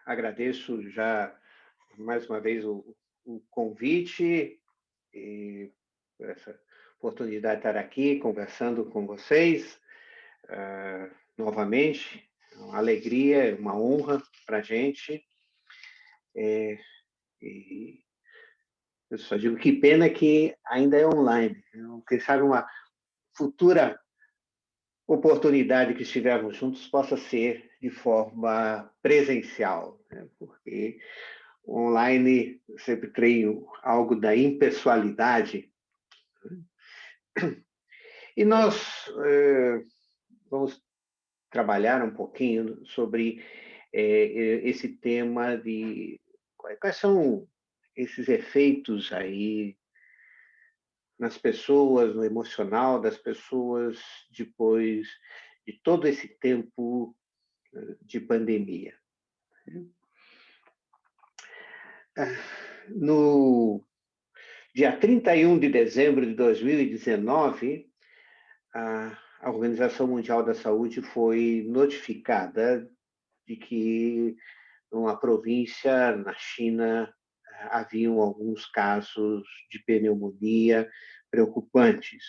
Agradeço já mais uma vez o convite e essa oportunidade de estar aqui conversando com vocês novamente. É uma alegria, é uma honra para a gente. E eu só digo que pena que ainda é online. Quem sabe uma futura oportunidade que estivermos juntos possa ser de forma presencial, né? Porque online sempre creio algo da impessoalidade. E nós vamos trabalhar um pouquinho sobre esse tema de quais são esses efeitos aí nas pessoas, no emocional das pessoas, depois de todo esse tempo de pandemia. No dia 31 de dezembro de 2019, a Organização Mundial da Saúde foi notificada de que numa província na China haviam alguns casos de pneumonia preocupantes.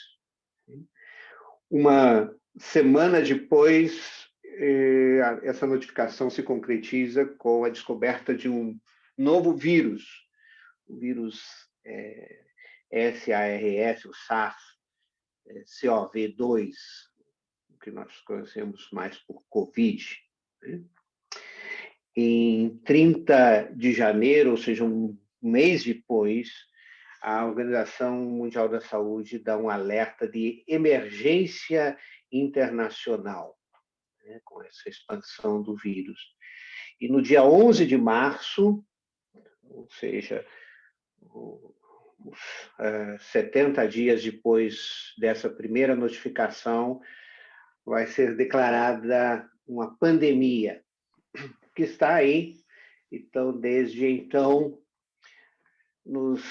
Uma semana depois, essa notificação se concretiza com a descoberta de um novo vírus, o vírus SARS, o SARS-CoV-2, que nós conhecemos mais por Covid. Em 30 de janeiro, ou seja, um mês depois, a Organização Mundial da Saúde dá um alerta de emergência internacional, né, com essa expansão do vírus. E no dia 11 de março, ou seja, 70 dias depois dessa primeira notificação, vai ser declarada uma pandemia, que está aí. Então, desde então, nos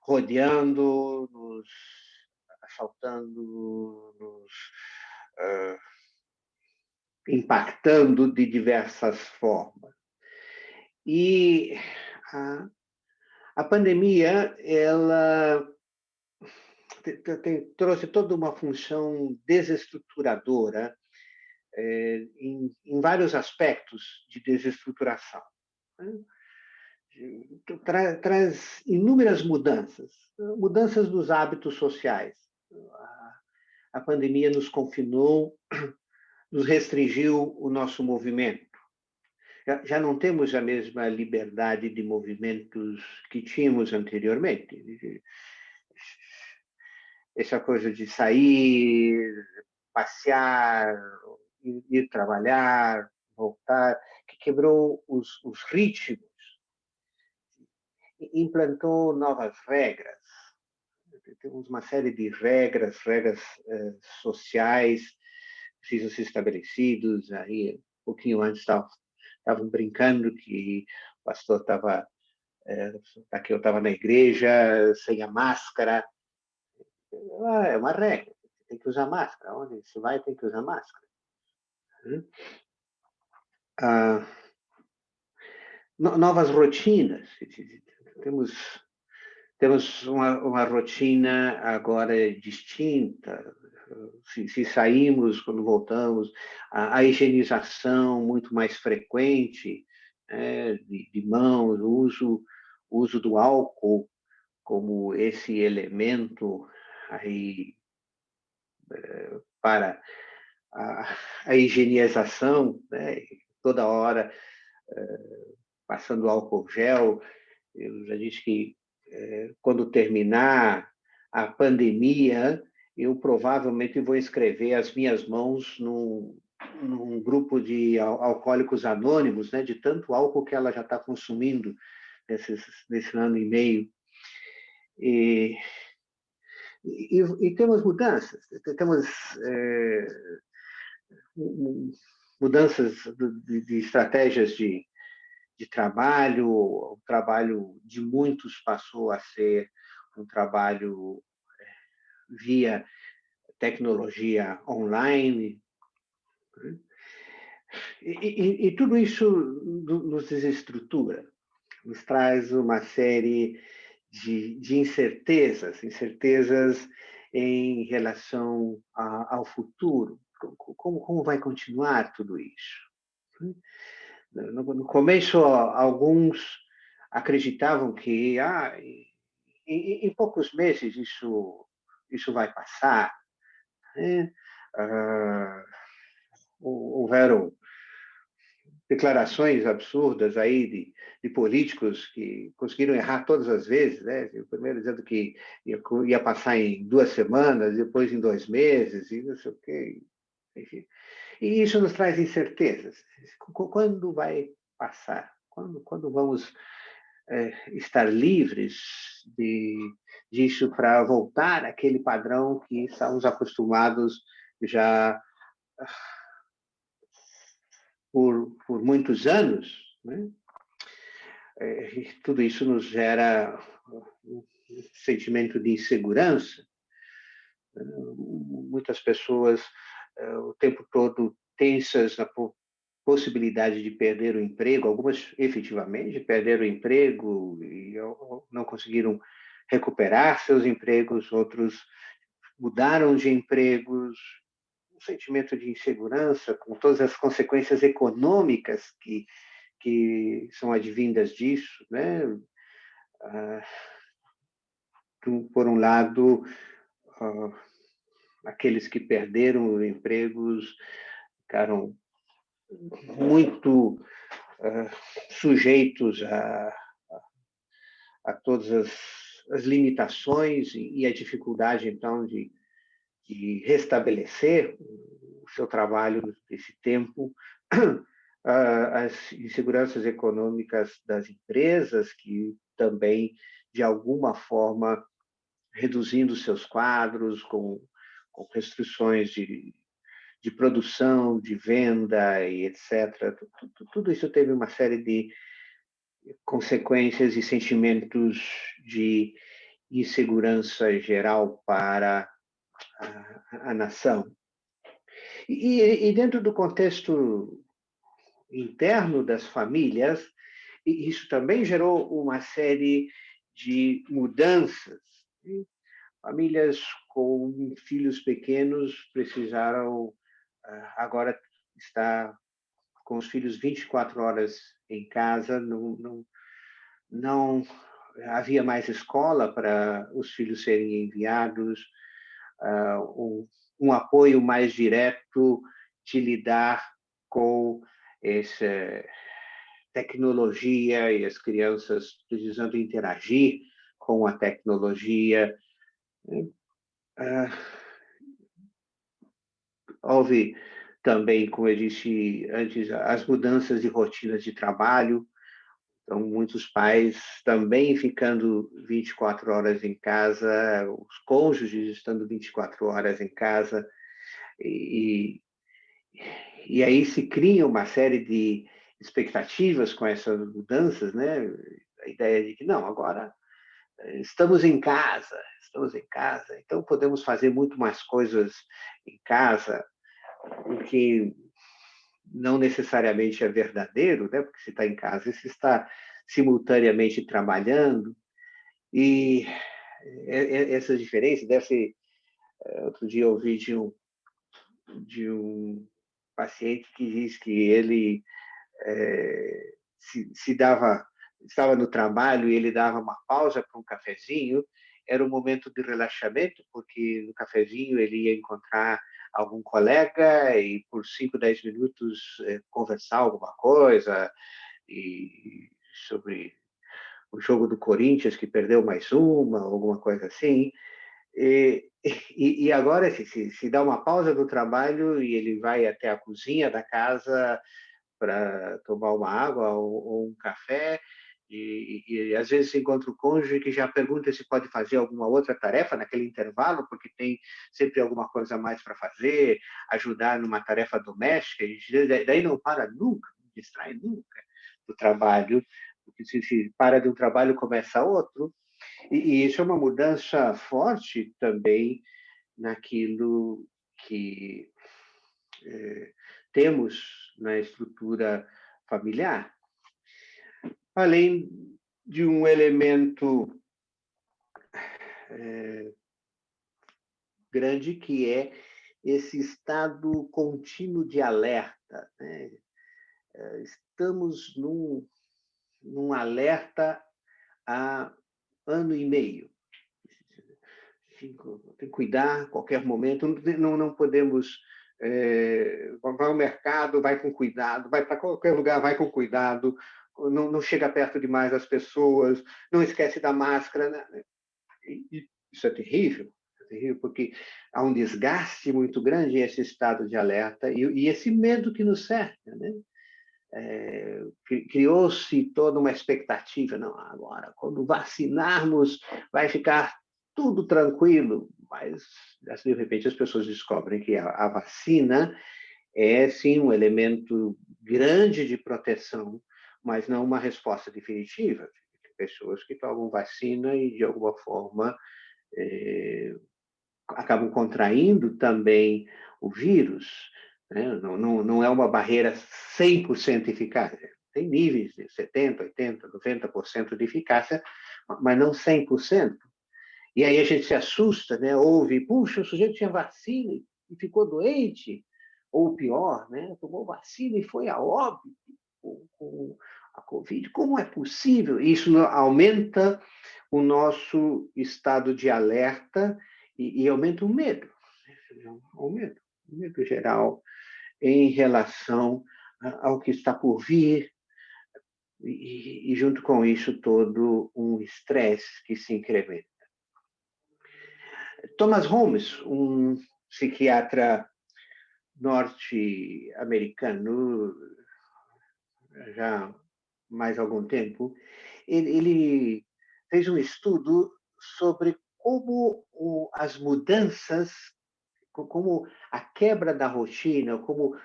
rodeando, nos assaltando, nos impactando de diversas formas. E a pandemia, ela trouxe toda uma função desestruturadora em vários aspectos de desestruturação. Traz inúmeras mudanças dos hábitos sociais. A pandemia nos confinou, nos restringiu o nosso movimento. Já não temos a mesma liberdade de movimentos que tínhamos anteriormente. Essa coisa de sair, passear, ir trabalhar, voltar, que quebrou os ritmos, implantou novas regras. Temos uma série de regras sociais precisam ser estabelecidos. Aí, um pouquinho antes estavam brincando que o pastor estava aqui, eu estava na igreja sem a máscara. É uma regra, tem que usar máscara. Onde se vai, tem que usar máscara. Novas rotinas. Temos uma rotina agora distinta. Se saímos, quando voltamos, a higienização muito mais frequente, de mãos, o uso do álcool como esse elemento aí para a higienização, né? Toda hora passando álcool gel. Eu já disse que quando terminar a pandemia, eu provavelmente vou escrever as minhas mãos num grupo de alcoólicos anônimos, né, de tanto álcool que ela já está consumindo nesse ano e meio. E temos mudanças, temos mudanças de estratégias de trabalho. O trabalho de muitos passou a ser um trabalho via tecnologia online. E tudo isso nos desestrutura, nos traz uma série de incertezas, incertezas em relação ao futuro. Como vai continuar tudo isso? No começo, alguns acreditavam que em poucos meses isso vai passar, né? Ah, houveram declarações absurdas aí de políticos que conseguiram errar todas as vezes, né? O primeiro dizendo que ia passar em 2 semanas, depois em 2 meses, e não sei o quê. Enfim. E isso nos traz incertezas. Quando vai passar? Quando vamos estar livres disso para voltar àquele padrão que estamos acostumados já por muitos anos, né? Tudo isso nos gera um sentimento de insegurança. Muitas pessoas o tempo todo tensas na possibilidade de perder o emprego, algumas efetivamente perderam o emprego e não conseguiram recuperar seus empregos, outros mudaram de empregos, um sentimento de insegurança, com todas as consequências econômicas que são advindas disso, né? Ah, por um lado, ah, aqueles que perderam empregos ficaram muito sujeitos a todas as limitações e a dificuldade, então, de restabelecer o seu trabalho nesse tempo, as inseguranças econômicas das empresas, que também, de alguma forma, reduzindo seus quadros, com restrições de produção, de venda e etc. Tudo isso teve uma série de consequências e sentimentos de insegurança geral para a nação. E dentro do contexto interno das famílias, isso também gerou uma série de mudanças. Famílias com filhos pequenos precisaram agora estar com os filhos 24 horas em casa, não havia mais escola para os filhos serem enviados, um apoio mais direto de lidar com essa tecnologia e as crianças precisando interagir com a tecnologia. Houve também, como eu disse antes, as mudanças de rotinas de trabalho. Então, muitos pais também ficando 24 horas em casa, os cônjuges estando 24 horas em casa, e, e aí se cria uma série de expectativas com essas mudanças, né? A ideia de que, não, agora estamos em casa, então podemos fazer muito mais coisas em casa, o que não necessariamente é verdadeiro, né? Porque se está em casa, você está simultaneamente trabalhando, e essa diferença deve ser. Outro dia eu ouvi de um paciente que diz que ele se dava, estava no trabalho e ele dava uma pausa para um cafezinho, era um momento de relaxamento, porque no cafezinho ele ia encontrar algum colega e por 5, 10 minutos conversar alguma coisa e sobre o jogo do Corinthians que perdeu mais uma, alguma coisa assim. E agora se dá uma pausa do trabalho e ele vai até a cozinha da casa para tomar uma água ou um café, e às vezes encontra o cônjuge que já pergunta se pode fazer alguma outra tarefa naquele intervalo, porque tem sempre alguma coisa a mais para fazer, ajudar numa tarefa doméstica, e daí não para nunca, não distrai nunca do trabalho, porque se para de um trabalho começa outro, e isso é uma mudança forte também naquilo que temos na estrutura familiar, além de um elemento grande que é esse estado contínuo de alerta, né? Estamos num alerta há ano e meio. Tem que cuidar a qualquer momento, não podemos... vai ao mercado, vai com cuidado, vai para qualquer lugar, vai com cuidado, não chega perto demais das pessoas, não esquece da máscara, né? Isso é terrível, porque há um desgaste muito grande esse estado de alerta e esse medo que nos cerca, né? Criou-se toda uma expectativa, não, agora, quando vacinarmos, vai ficar tudo tranquilo, mas, de repente, as pessoas descobrem que a vacina é, sim, um elemento grande de proteção, mas não uma resposta definitiva. Tem pessoas que tomam vacina e, de alguma forma, acabam contraindo também o vírus, né? Não é uma barreira 100% eficaz. Tem níveis de 70%, 80%, 90% de eficácia, mas não 100%. E aí a gente se assusta, né? Ouve, puxa, o sujeito tinha vacina e ficou doente, ou pior, né? Tomou vacina e foi a óbito com a Covid. Como é possível? Isso aumenta o nosso estado de alerta e aumenta o medo. O medo geral em relação ao que está por vir, e junto com isso todo um estresse que se incrementa. Thomas Holmes, um psiquiatra norte-americano, já há mais algum tempo, ele fez um estudo sobre como as mudanças, como a quebra da rotina, como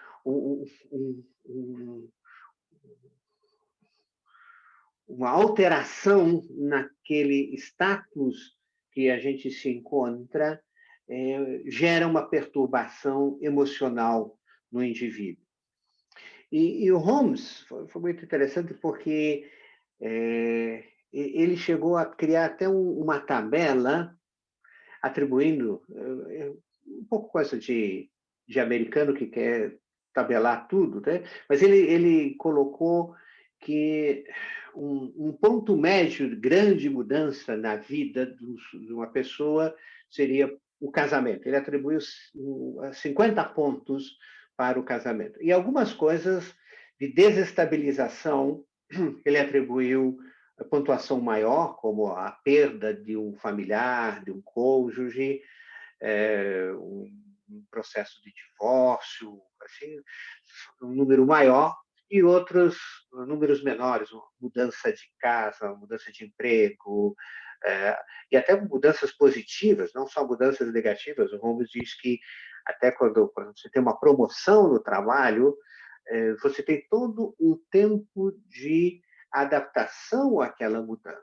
uma alteração naquele status que a gente se encontra gera uma perturbação emocional no indivíduo. E o Holmes foi muito interessante porque ele chegou a criar até uma tabela atribuindo um pouco coisa de americano que quer tabelar tudo, né? Mas ele colocou que um ponto médio de grande mudança na vida de uma pessoa seria o casamento. Ele atribuiu 50 pontos para o casamento. E algumas coisas de desestabilização ele atribuiu a pontuação maior, como a perda de um familiar, de um cônjuge, um processo de divórcio, assim, um número maior, e outros números menores, mudança de casa, mudança de emprego, e até mudanças positivas, não só mudanças negativas. O Holmes diz que até quando você tem uma promoção no trabalho, você tem todo um tempo de adaptação àquela mudança.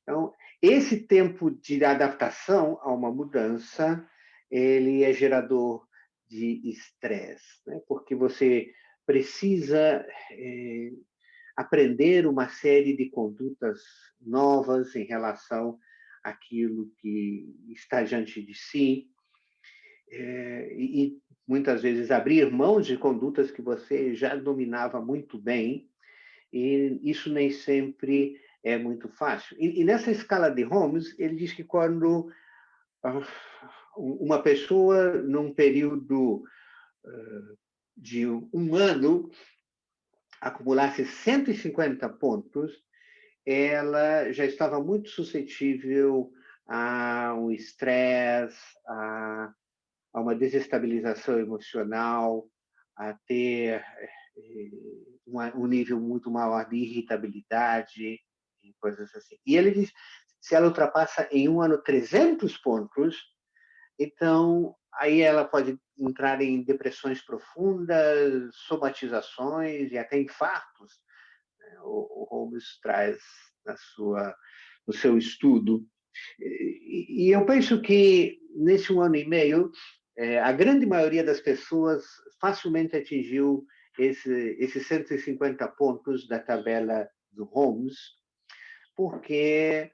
Então, esse tempo de adaptação a uma mudança, ele é gerador de estresse, né? Porque você precisa aprender uma série de condutas novas em relação àquilo que está diante de si, e muitas vezes abrir mão de condutas que você já dominava muito bem, e isso nem sempre é muito fácil. E nessa escala de Holmes, ele diz que quando uma pessoa, num período de um ano, acumulasse 150 pontos, ela já estava muito suscetível a um estresse, a uma desestabilização emocional, a ter um nível muito maior de irritabilidade e coisas assim. E ele diz, se ela ultrapassa em um ano 300 pontos, então aí ela pode entrar em depressões profundas, somatizações e até infartos. O Holmes traz no seu estudo. E eu penso que nesse um ano e meio, a grande maioria das pessoas facilmente atingiu esses 150 pontos da tabela do Holmes, porque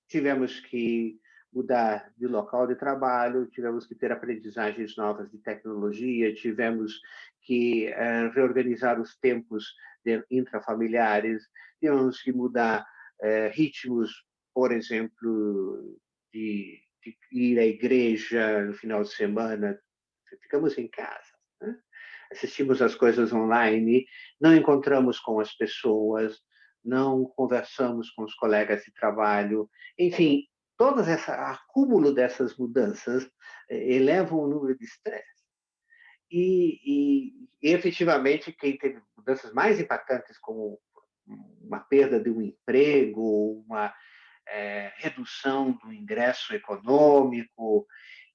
tivemos que mudar de local de trabalho, tivemos que ter aprendizagens novas de tecnologia, tivemos que reorganizar os tempos intrafamiliares, tivemos que mudar ritmos, por exemplo, de ir à igreja no final de semana. Ficamos em casa, né? Assistimos as coisas online, não encontramos com as pessoas, não conversamos com os colegas de trabalho, enfim, todo esse acúmulo dessas mudanças elevam o número de estresse. E efetivamente, quem teve mudanças mais impactantes, como uma perda de um emprego, uma redução do ingresso econômico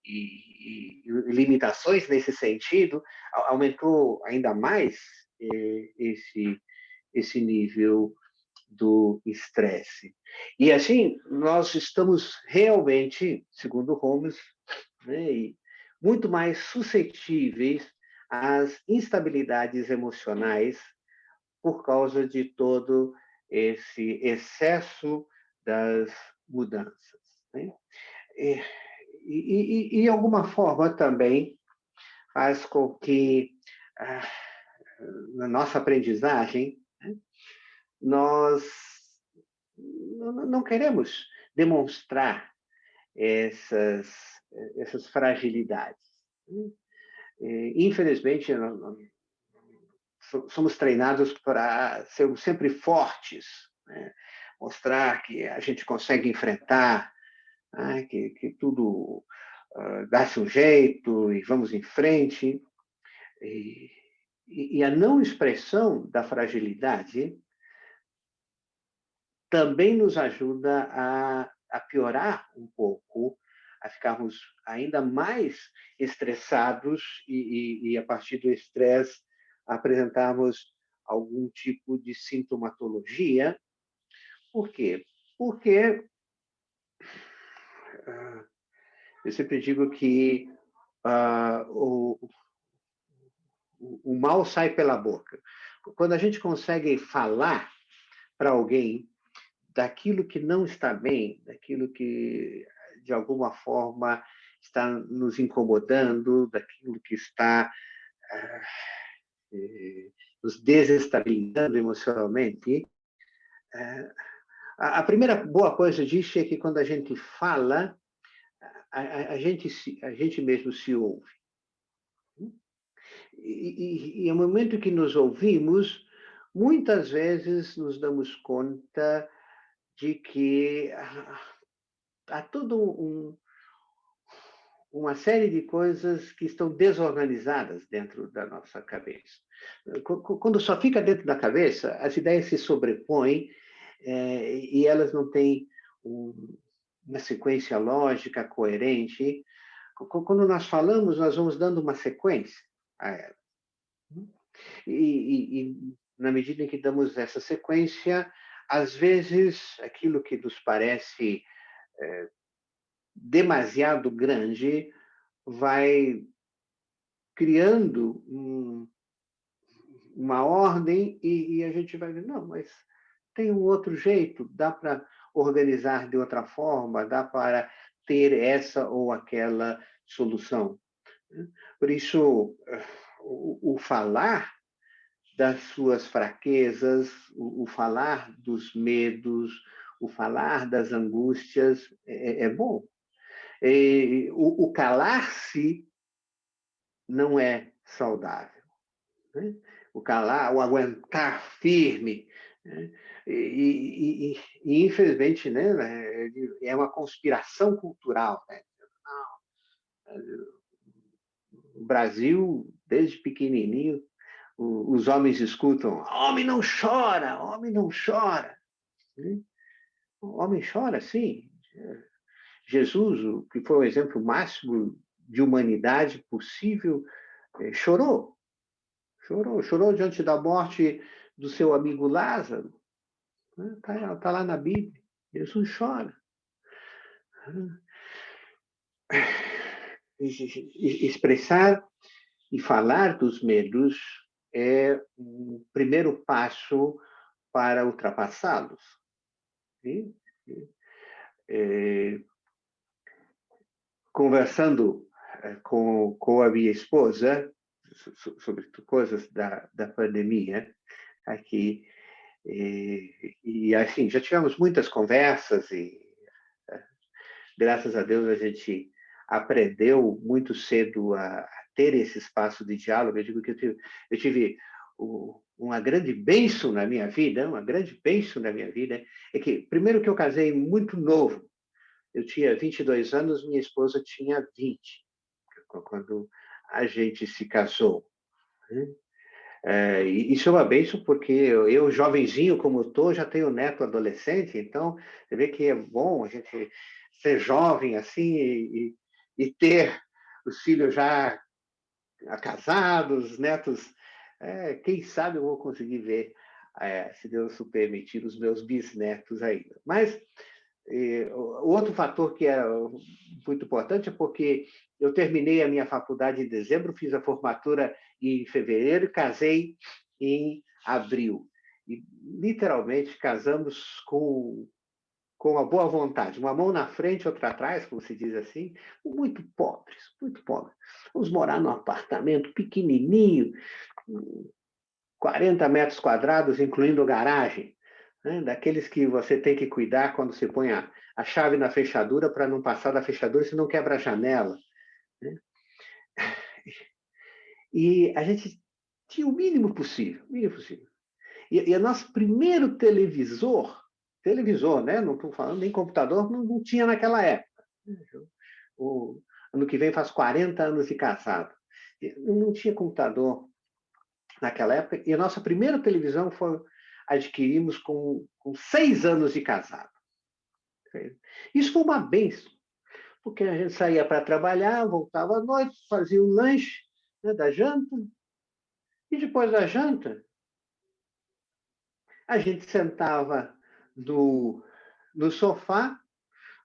e limitações nesse sentido, aumentou ainda mais esse nível do estresse. E assim, nós estamos realmente, segundo Holmes, né, muito mais suscetíveis às instabilidades emocionais por causa de todo esse excesso das mudanças, né? E, de alguma forma, também faz com que, na nossa aprendizagem, né, nós não queremos demonstrar essas, essas fragilidades. Infelizmente, somos treinados para sermos sempre fortes, né? Mostrar que a gente consegue enfrentar, né? Que tudo dá-se um jeito e vamos em frente. E a não expressão da fragilidade também nos ajuda a piorar um pouco, a ficarmos ainda mais estressados e a partir do estresse, apresentarmos algum tipo de sintomatologia. Por quê? Porque eu sempre digo que o mal sai pela boca. Quando a gente consegue falar para alguém daquilo que não está bem, daquilo que, de alguma forma, está nos incomodando, daquilo que está nos desestabilizando emocionalmente, a primeira boa coisa disso é que quando a gente fala, a gente mesmo se ouve. E no momento que nos ouvimos, muitas vezes nos damos conta de que há todo uma série de coisas que estão desorganizadas dentro da nossa cabeça. Quando só fica dentro da cabeça, as ideias se sobrepõem e elas não têm uma sequência lógica coerente. Quando nós falamos, nós vamos dando uma sequência a ela. E na medida em que damos essa sequência, às vezes aquilo que nos parece demasiado grande vai criando uma ordem e a gente vai ver, não, mas tem um outro jeito, dá para organizar de outra forma, dá para ter essa ou aquela solução. Por isso, o falar das suas fraquezas, o falar dos medos, o falar das angústias é bom. O calar-se não é saudável, né? O calar, o aguentar firme, né? Infelizmente, né, é uma conspiração cultural, né? O Brasil, desde pequenininho, os homens escutam: homem não chora, homem não chora. O homem chora, sim. Jesus, que foi o exemplo máximo de humanidade possível, chorou. Chorou diante da morte do seu amigo Lázaro. Está lá na Bíblia. Jesus chora. Expressar e falar dos medos é um primeiro passo para ultrapassá-los. E, eh, conversando com a minha esposa sobre coisas da pandemia aqui, e assim, já tivemos muitas conversas e, graças a Deus, a gente aprendeu muito cedo a ter esse espaço de diálogo. Eu digo que eu tive uma grande bênção na minha vida, uma grande bênção na minha vida, é que, primeiro que eu casei muito novo, eu tinha 22 anos, minha esposa tinha 20, quando a gente se casou. Né? Isso é uma bênção porque eu, jovenzinho como estou, já tenho neto adolescente, então você vê que é bom a gente ser jovem assim e ter os filhos já casados, netos. Quem sabe eu vou conseguir ver, se Deus o permitir, os meus bisnetos ainda. Mas o outro fator que é muito importante é porque eu terminei a minha faculdade em dezembro, fiz a formatura em fevereiro, casei em abril. E, literalmente, casamos com a boa vontade, uma mão na frente, outra atrás, como se diz assim, muito pobres, muito pobres. Vamos morar num apartamento pequenininho, 40 metros quadrados, incluindo garagem, né? Daqueles que você tem que cuidar quando você põe a chave na fechadura para não passar da fechadura, senão quebra a janela. Né? E a gente tinha o mínimo possível, o mínimo possível. E o nosso primeiro televisor, né? Não estou falando nem computador, não tinha naquela época. O ano que vem faz 40 anos de casado. Não tinha computador naquela época, e a nossa primeira televisão adquirimos com 6 anos de casado. Isso foi uma benção, porque a gente saía para trabalhar, voltava à noite, fazia um lanche, né, da janta, e depois da janta, a gente sentava no sofá,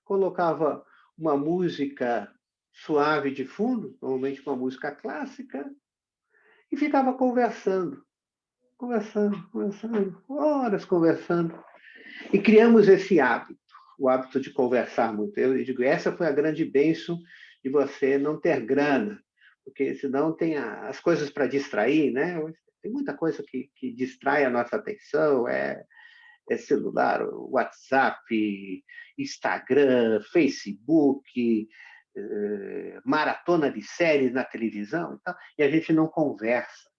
colocava uma música suave de fundo, normalmente uma música clássica, e ficava conversando, horas conversando. E criamos esse hábito, o hábito de conversar muito. Eu digo, essa foi a grande bênção de você não ter grana, porque senão tem as coisas para distrair, né? Tem muita coisa que distrai a nossa atenção, celular, WhatsApp, Instagram, Facebook, maratona de séries na televisão e a gente não conversa.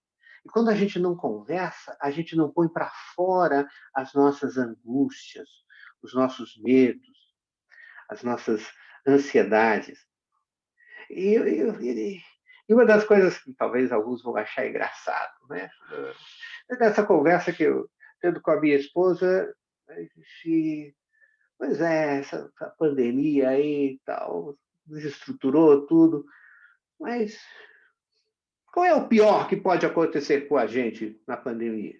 E quando a gente não conversa, a gente não põe para fora as nossas angústias, os nossos medos, as nossas ansiedades. E uma das coisas que talvez alguns vão achar engraçado, né? Nessa conversa que eu tendo com a minha esposa, se, pois essa pandemia aí e tal, desestruturou tudo, mas qual é o pior que pode acontecer com a gente na pandemia?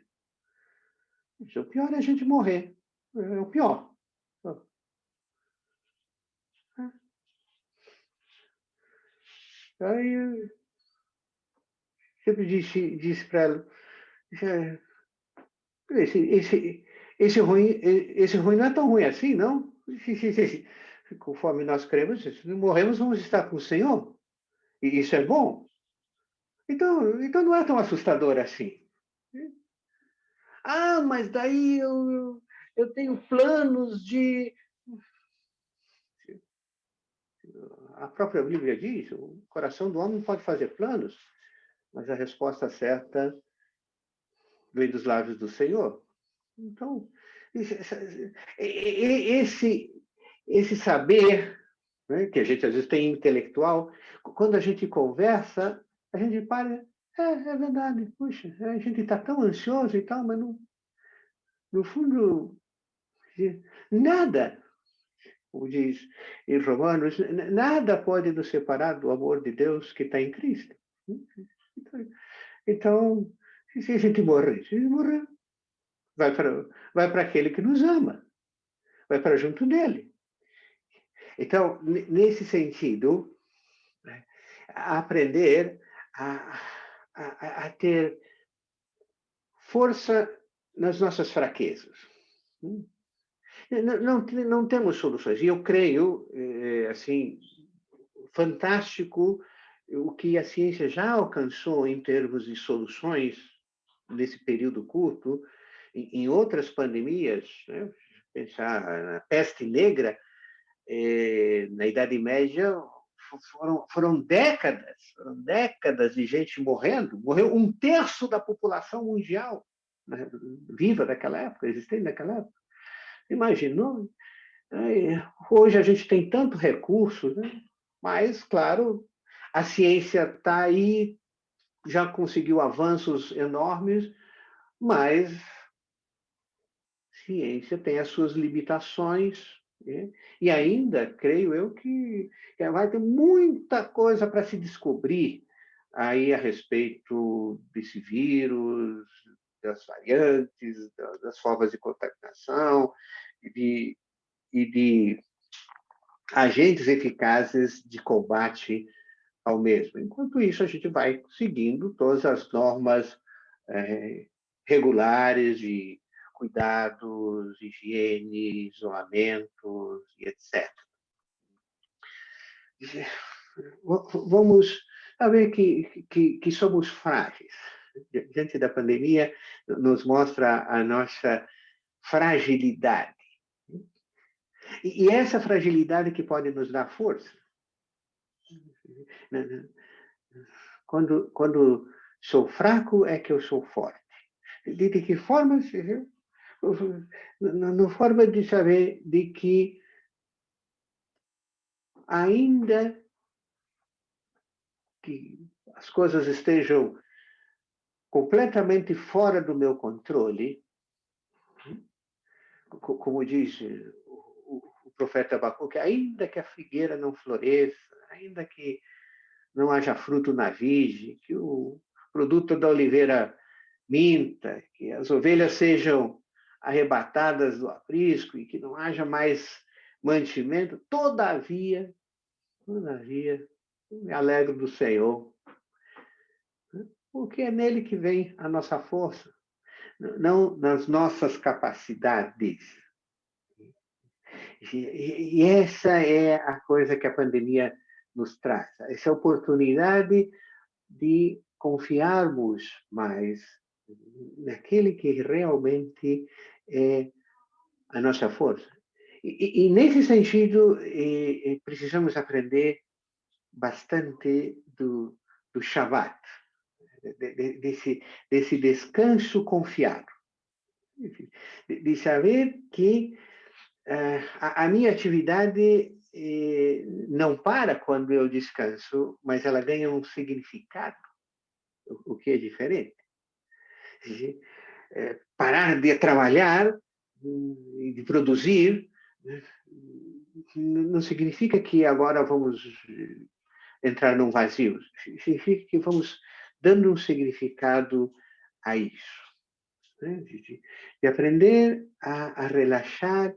O pior é a gente morrer. É o pior. Aí eu sempre disse para ela, esse ruim não é tão ruim assim, não? Conforme nós cremos, se morremos, vamos estar com o Senhor. E isso é bom. Então não é tão assustador assim. Ah, mas daí eu tenho planos de. A própria Bíblia diz: o coração do homem pode fazer planos, mas a resposta certa vem dos lábios do Senhor. Então, esse, esse saber, né, que a gente às vezes tem intelectual, quando a gente conversa, a gente para. É verdade, puxa, a gente está tão ansioso e tal, mas no fundo, nada, como diz em Romanos, nada pode nos separar do amor de Deus que está em Cristo. Então, se a gente morrer, vai para aquele que nos ama, vai para junto dele. Então, nesse sentido, né, aprender a ter força nas nossas fraquezas. Não temos soluções. E eu creio, assim, fantástico o que a ciência já alcançou em termos de soluções nesse período curto, em outras pandemias, né? Pensar na peste negra, na Idade Média, foram décadas de gente morrendo. Morreu um terço da população mundial, né, viva daquela época, existente naquela época. Imaginou? Hoje a gente tem tanto recurso, né? Mas, claro, a ciência está aí, já conseguiu avanços enormes, mas ciência tem as suas limitações, né? E ainda, creio eu, que vai ter muita coisa para se descobrir aí a respeito desse vírus, das variantes, das formas de contaminação e de agentes eficazes de combate ao mesmo. Enquanto isso, a gente vai seguindo todas as normas eh, regulares de cuidados, higiene, isolamentos e etc. Vamos saber que somos frágeis. Diante da pandemia, nos mostra a nossa fragilidade. E essa fragilidade que pode nos dar força. Quando sou fraco é que eu sou forte. De que forma? Na forma de saber de que ainda que as coisas estejam completamente fora do meu controle, como diz o profeta Abacuque, ainda que a figueira não floresça, ainda que não haja fruto na vide, que o produto da oliveira minta, que as ovelhas sejam arrebatadas do aprisco e que não haja mais mantimento, todavia, me alegro do Senhor, porque é nele que vem a nossa força, não nas nossas capacidades. E essa é a coisa que a pandemia nos traz, essa oportunidade de confiarmos mais naquele que realmente é a nossa força. E nesse sentido, precisamos aprender bastante do Shabbat, desse descanso confiado, de saber que a minha atividade não para quando eu descanso, mas ela ganha um significado, o que é diferente. Parar de trabalhar e de produzir não significa que agora vamos entrar num vazio. Significa que vamos dando um significado a isso. Né? De aprender a relaxar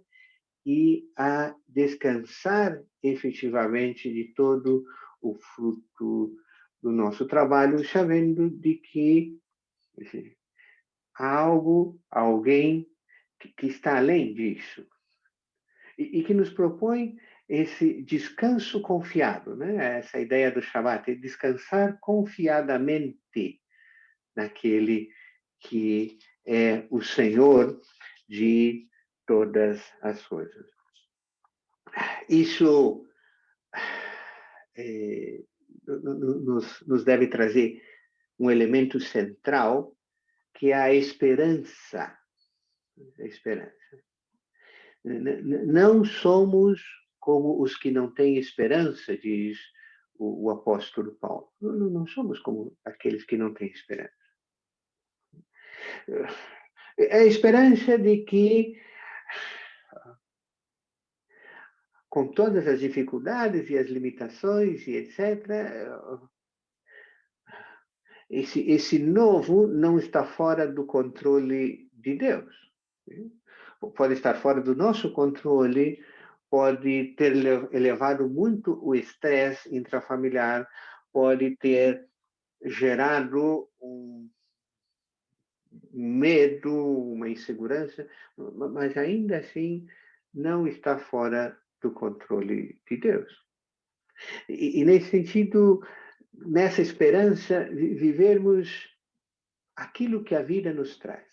e a descansar efetivamente de todo o fruto do nosso trabalho, sabendo de que há algo, alguém que está além disso e que nos propõe esse descanso confiado, né? Essa ideia do Shabbat, é descansar confiadamente naquele que é o Senhor de todas as coisas. Isso nos deve trazer um elemento central, que é a esperança. A esperança. Não somos como os que não têm esperança, diz o apóstolo Paulo. Não somos como aqueles que não têm esperança. É a esperança de que, com todas as dificuldades e as limitações e etc., esse novo não está fora do controle de Deus. Pode estar fora do nosso controle, pode ter elevado muito o estresse intrafamiliar, pode ter gerado medo, uma insegurança, mas ainda assim não está fora do controle de Deus. E nesse sentido, nessa esperança, vivermos aquilo que a vida nos traz.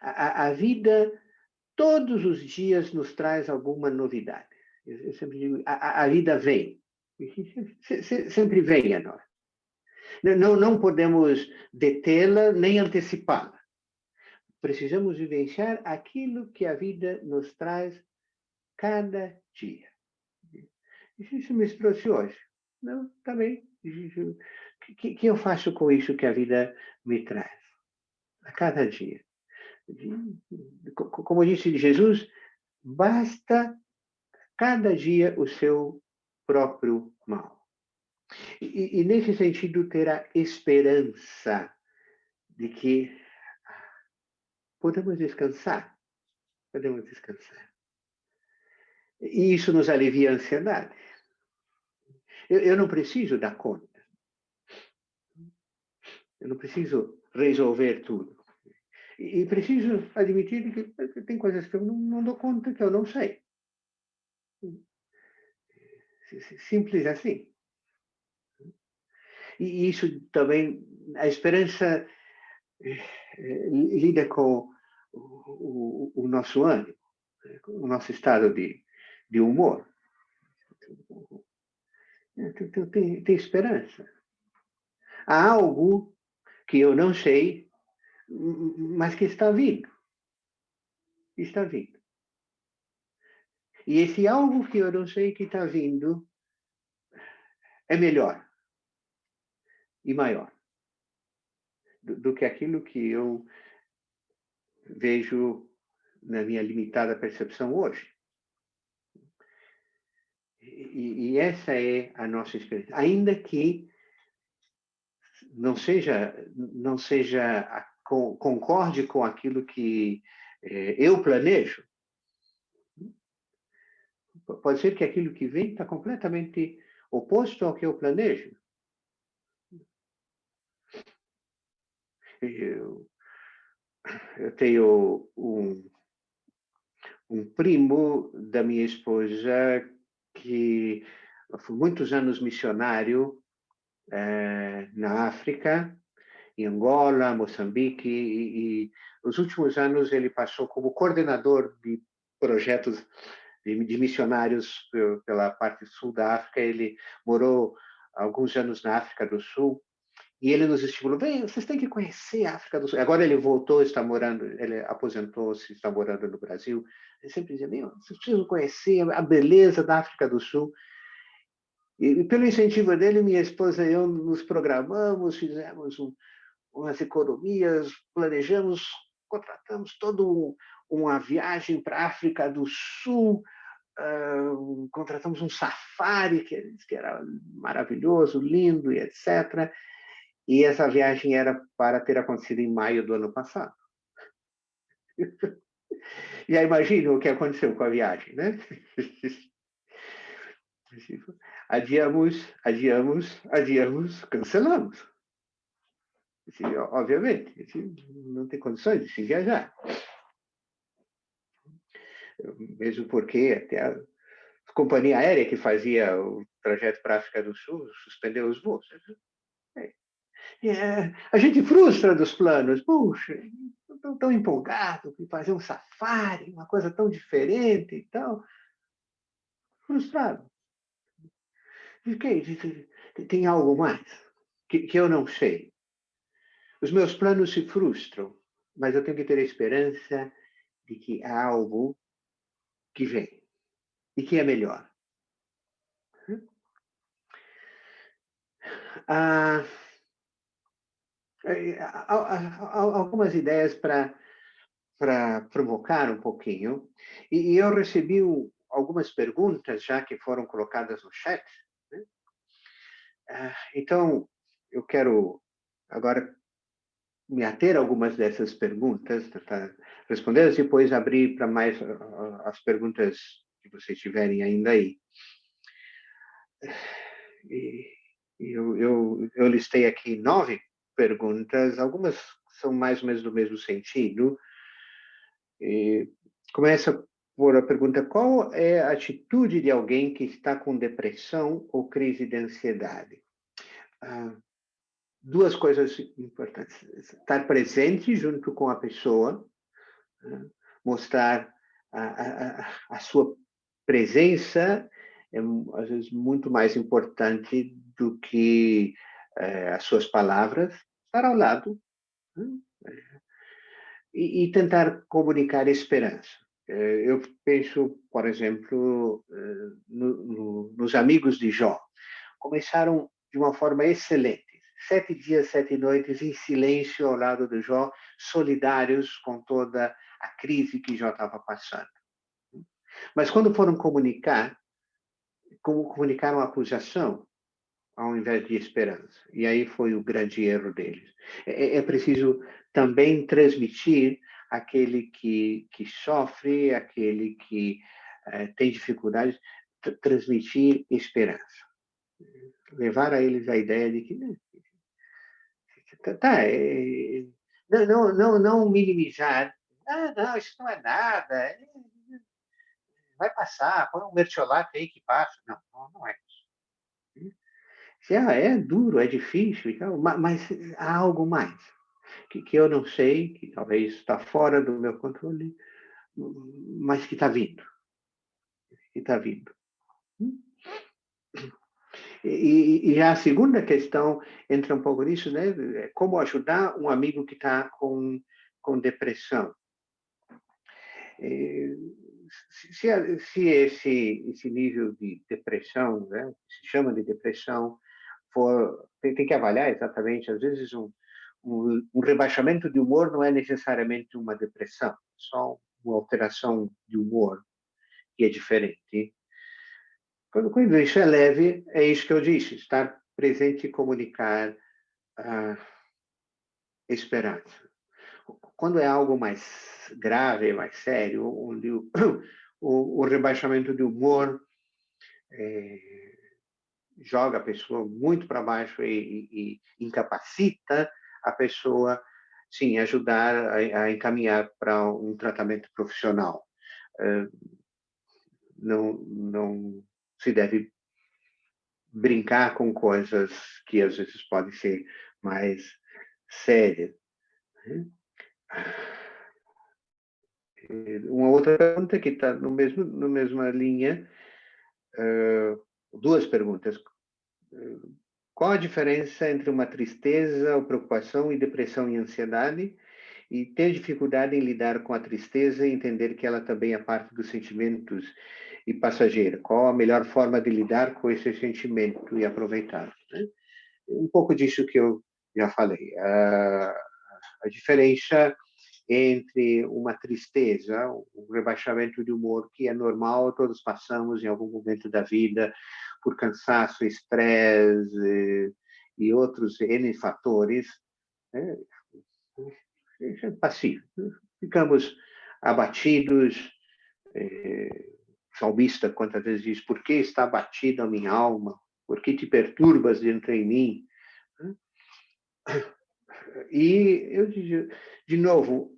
A vida, todos os dias, nos traz alguma novidade. Eu sempre digo, a vida vem. Sempre vem a nós. Não podemos detê-la nem antecipá-la. Precisamos vivenciar aquilo que a vida nos traz cada dia. Isso me trouxe hoje. Não, tá bem. O que eu faço com isso que a vida me traz? A cada dia. Como disse Jesus, basta cada dia o seu próprio mal. E nesse sentido, ter a esperança de que podemos descansar. Podemos descansar. E isso nos alivia a ansiedade. Eu não preciso dar conta. Eu não preciso resolver tudo. E preciso admitir que tem coisas que eu não dou conta, que eu não sei. Simples assim. E isso também, a esperança lida com o nosso ânimo, o nosso estado de humor. Tem esperança. Há algo que eu não sei, mas que está vindo. Está vindo. E esse algo que eu não sei que está vindo é melhor e maior do que aquilo que eu vejo na minha limitada percepção hoje. E essa é a nossa experiência. Ainda que não seja concorde com aquilo que eu planejo, pode ser que aquilo que vem está completamente oposto ao que eu planejo. Eu tenho um primo da minha esposa que foi muitos anos missionário na África, em Angola, Moçambique, e nos últimos anos ele passou como coordenador de projetos de missionários pela parte sul da África. Ele morou alguns anos na África do Sul, e ele nos estimulou, bem, vocês têm que conhecer a África do Sul. Agora ele voltou, está morando, ele aposentou-se, está morando no Brasil. Ele sempre dizia, meu, vocês precisam conhecer a beleza da África do Sul. E pelo incentivo dele, minha esposa e eu nos programamos, fizemos umas economias, planejamos, contratamos toda uma viagem para a África do Sul, contratamos um safari, que era maravilhoso, lindo e etc. E essa viagem era para ter acontecido em maio do ano passado. E aí imagina o que aconteceu com a viagem, né? Adiamos, cancelamos. Obviamente, não tem condições de se viajar. Mesmo porque até a companhia aérea que fazia o trajeto para a África do Sul suspendeu os voos. A gente frustra dos planos. Puxa, estou tão empolgado em fazer um safari, uma coisa tão diferente e tal. Frustrado. Tem algo mais que eu não sei. Os meus planos se frustram, mas eu tenho que ter a esperança de que há algo que vem e que é melhor. Ah, algumas ideias para provocar um pouquinho. E eu recebi algumas perguntas já que foram colocadas no chat. Né? Então, eu quero agora me ater a algumas dessas perguntas, tentar respondê-las, e depois abrir para mais as perguntas que vocês tiverem ainda aí. E eu listei aqui 9 perguntas, algumas são mais ou menos do mesmo sentido. E começa por a pergunta: qual é a atitude de alguém que está com depressão ou crise de ansiedade? Ah, duas coisas importantes: estar presente junto com a pessoa, né? Mostrar a sua presença é, às vezes, muito mais importante do que as suas palavras. Estar ao lado, né? E tentar comunicar esperança. Eu penso, por exemplo, nos amigos de Jó. Começaram de uma forma excelente. 7 dias, 7 noites, em silêncio ao lado de Jó, solidários com toda a crise que Jó estava passando. Mas quando foram comunicar, comunicaram acusação ao invés de esperança. E aí foi o grande erro deles. É preciso também transmitir aquele que sofre, aquele que tem dificuldades, transmitir esperança. Levar a eles a ideia de que tá, não minimizar. Ah, não, isso não é nada. Vai passar, põe um mertiolate aí que passa. Não, não é isso. Se é duro, é difícil e tal, mas há algo mais que eu não sei, que talvez está fora do meu controle, mas que está vindo, que está vindo. E a segunda questão entra um pouco nisso, né? Como ajudar um amigo que está com depressão? Se esse nível de depressão, né, se chama de depressão, tem que avaliar exatamente. Às vezes, um rebaixamento de humor não é necessariamente uma depressão, só uma alteração de humor que é diferente. Quando isso é leve, é isso que eu disse: estar presente e comunicar a esperança. Quando é algo mais grave, mais sério, onde o rebaixamento de humor joga a pessoa muito para baixo e incapacita a pessoa, sim, ajudar a encaminhar para um tratamento profissional. Não se deve brincar com coisas que às vezes podem ser mais sérias. Uma outra pergunta que está no mesma linha, duas perguntas. Qual a diferença entre uma tristeza, ou preocupação e depressão e ansiedade? E ter dificuldade em lidar com a tristeza e entender que ela também é parte dos sentimentos e passageira. Qual a melhor forma de lidar com esse sentimento e aproveitar? Né? Um pouco disso que eu já falei. A diferença entre uma tristeza, um rebaixamento de humor que é normal, todos passamos em algum momento da vida por cansaço, estresse e outros N fatores, né? É passivo. Ficamos abatidos. O salmista quantas vezes diz: por que está abatida a minha alma? Por que te perturbas dentro em mim? E eu digo, de novo,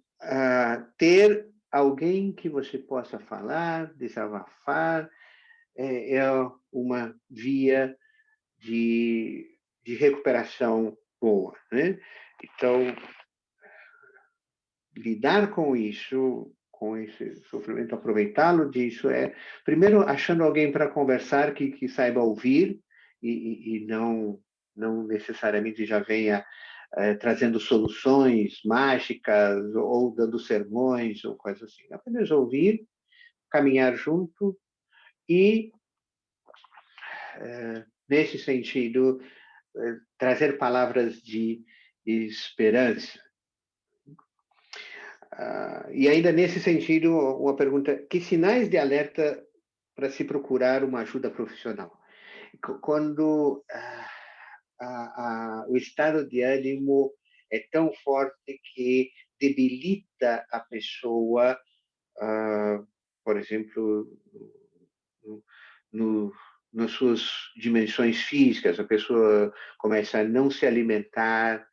ter alguém que você possa falar, desabafar, é uma via de recuperação boa, né? Então, lidar com esse sofrimento, aproveitá-lo disso, primeiro, achando alguém para conversar que saiba ouvir e não necessariamente já venha trazendo soluções mágicas ou dando sermões ou coisas assim. Apenas ouvir, caminhar junto e, nesse sentido, trazer palavras de esperança. E ainda nesse sentido, uma pergunta: que sinais de alerta para se procurar uma ajuda profissional? Quando o estado de ânimo é tão forte que debilita a pessoa, por exemplo, no, no, nas suas dimensões físicas, a pessoa começa a não se alimentar,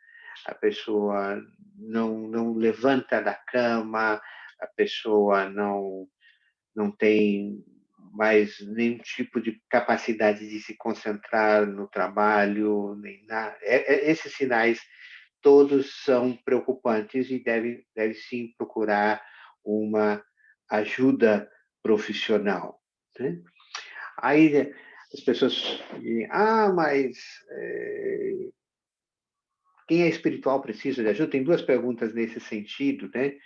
a pessoa não levanta da cama, a pessoa não tem mais nenhum tipo de capacidade de se concentrar no trabalho, nem nada. Esses sinais todos são preocupantes e deve sim procurar uma ajuda profissional, né? Aí as pessoas dizem, mas quem é espiritual precisa de ajuda? Tem duas perguntas nesse sentido, né?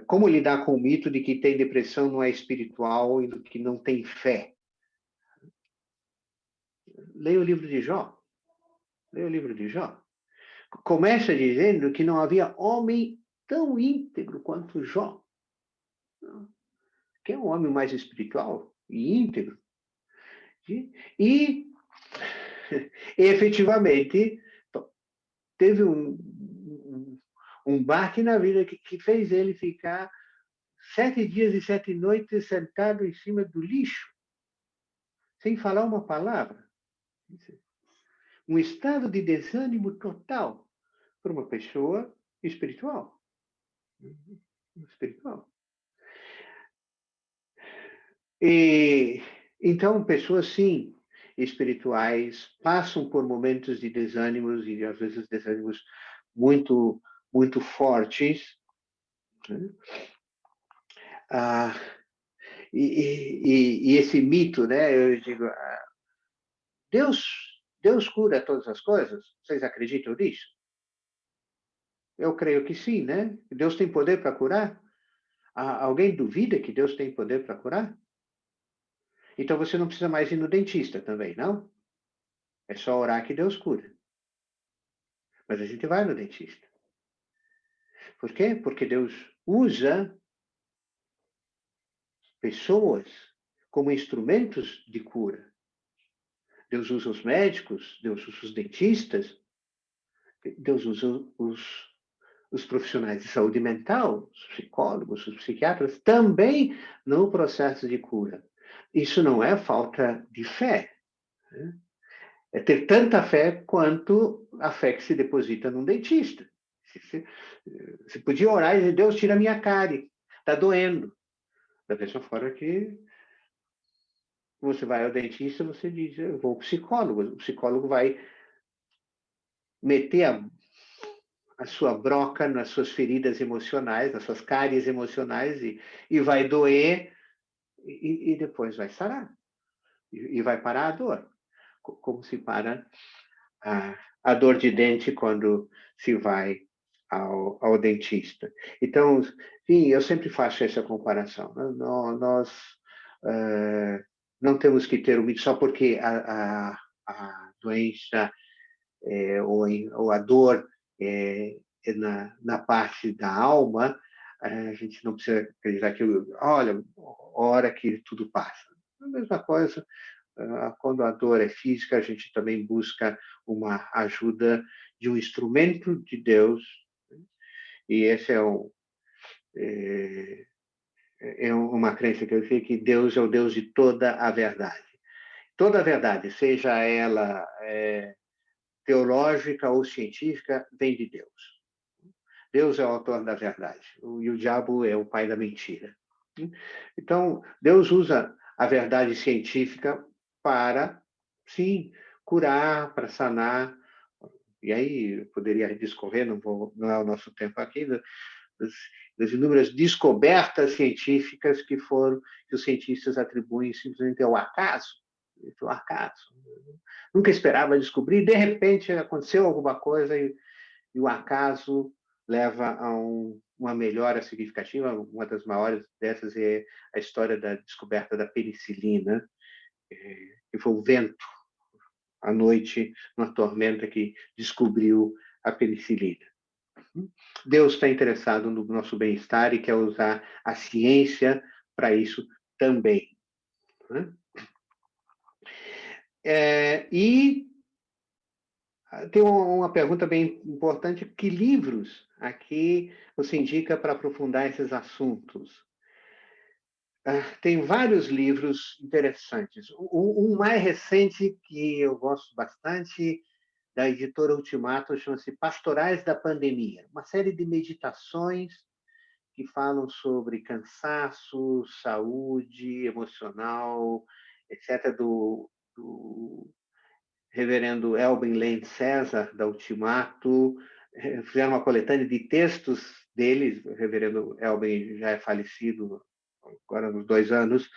Como lidar com o mito de que tem depressão não é espiritual e do que não tem fé? Leia o livro de Jó. Leia o livro de Jó. Começa dizendo que não havia homem tão íntegro quanto Jó. Que é um homem mais espiritual e íntegro. E, efetivamente, teve um baque na vida que fez ele ficar 7 dias e 7 noites sentado em cima do lixo, sem falar uma palavra. Um estado de desânimo total para uma pessoa espiritual. Espiritual. E, então, pessoas, sim, espirituais, passam por momentos de desânimos e, às vezes, desânimos muito, muito fortes, né? Ah, e esse mito, né? Eu digo, Deus, Deus cura todas as coisas? Vocês acreditam nisso? Eu creio que sim, né? Deus tem poder para curar? Alguém duvida que Deus tem poder para curar? Então você não precisa mais ir no dentista também, não? É só orar que Deus cura. Mas a gente vai no dentista. Por quê? Porque Deus usa pessoas como instrumentos de cura. Deus usa os médicos, Deus usa os dentistas, Deus usa os profissionais de saúde mental, os psicólogos, os psiquiatras, também no processo de cura. Isso não é falta de fé. Né? É ter tanta fé quanto a fé que se deposita num dentista. Você podia orar e dizer, Deus, tira a minha cárie, está doendo. Da mesma forma que você vai ao dentista, você diz, eu vou ao psicólogo. O psicólogo vai meter a sua broca nas suas feridas emocionais, nas suas cáries emocionais, e vai doer, e depois vai sarar. E vai parar a dor. Como se para a dor de dente quando se vai ao dentista. Então, sim, eu sempre faço essa comparação. Né? Nós não temos que ter o medo só porque a doença ou a dor é na parte da alma, a gente não precisa acreditar que, olha, hora que tudo passa. A mesma coisa, quando a dor é física, a gente também busca uma ajuda de um instrumento de Deus, e esse é uma crença que eu sei que Deus é o Deus de toda a verdade. Toda a verdade, seja ela teológica ou científica, vem de Deus. Deus é o autor da verdade e o diabo é o pai da mentira. Então, Deus usa a verdade científica para, sim, curar, para sanar. E aí eu poderia discorrer, não é o nosso tempo aqui, das inúmeras descobertas científicas que os cientistas atribuem simplesmente ao acaso. Ao acaso. Nunca esperava descobrir, de repente aconteceu alguma coisa e o acaso leva a uma melhora significativa. Uma das maiores dessas é a história da descoberta da penicilina, que foi o vento, à noite, uma tormenta que descobriu a penicilina. Deus está interessado no nosso bem-estar e quer usar a ciência para isso também. Né? E tem uma pergunta bem importante: que livros aqui você indica para aprofundar esses assuntos? Tem vários livros interessantes. Um mais recente que eu gosto bastante da editora Ultimato, chama-se Pastorais da Pandemia, uma série de meditações que falam sobre cansaço, saúde emocional, etc., do reverendo Elben Lane César, da Ultimato. Fizeram uma coletânea de textos dele. O reverendo Elben já é falecido agora há uns 2 anos,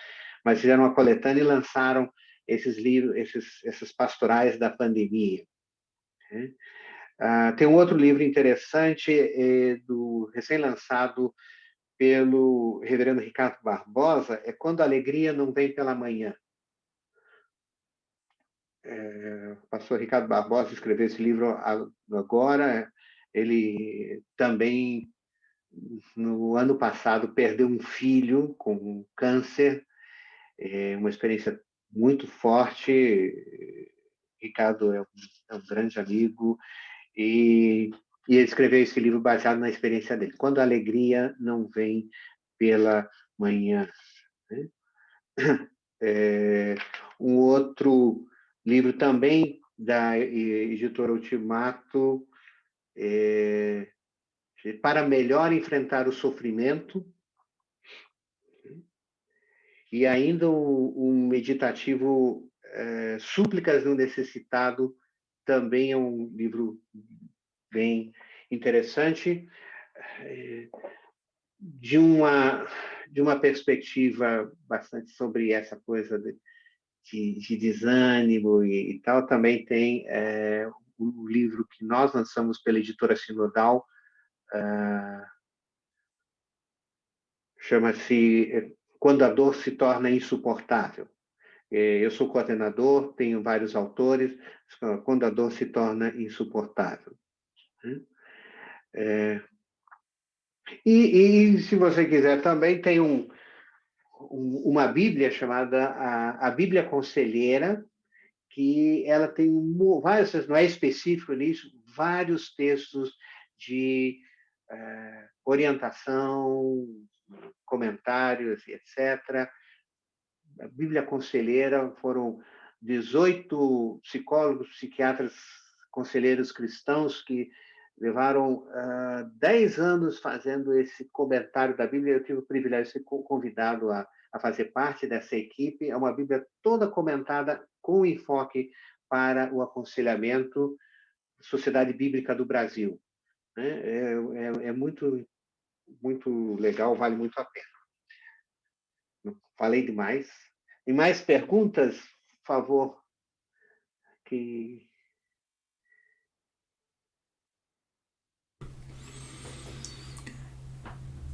mas fizeram uma coletânea e lançaram esses livros, esses pastorais da pandemia. Tem um outro livro interessante, recém-lançado pelo reverendo Ricardo Barbosa, é Quando a Alegria Não Vem Pela Manhã. O pastor Ricardo Barbosa escreveu esse livro agora. Ele também, no ano passado, perdeu um filho com câncer, uma experiência muito forte. Ricardo é um grande amigo, e ele escreveu esse livro baseado na experiência dele, Quando a Alegria Não Vem Pela Manhã. Um outro livro também da editora Ultimato, Para Melhor Enfrentar o Sofrimento, e ainda um meditativo, Súplicas do Necessitado, também é um livro bem interessante, de uma perspectiva bastante sobre essa coisa de desânimo e tal. Também tem o livro que nós lançamos pela editora Sinodal, chama-se Quando a Dor se Torna Insuportável. Eu sou coordenador, tenho vários autores, Quando a Dor se Torna Insuportável. E se você quiser, também tem uma Bíblia chamada a Bíblia Conselheira, que ela tem vários, não é específico nisso, vários textos de orientação, comentários, etc. A Bíblia Conselheira foram 18 psicólogos, psiquiatras, conselheiros cristãos que levaram 10 anos fazendo esse comentário da Bíblia. Eu tive o privilégio de ser convidado a fazer parte dessa equipe. É uma Bíblia toda comentada com enfoque para o aconselhamento da Sociedade Bíblica do Brasil. É muito, muito legal, vale muito a pena. Falei demais. Tem mais perguntas, por favor?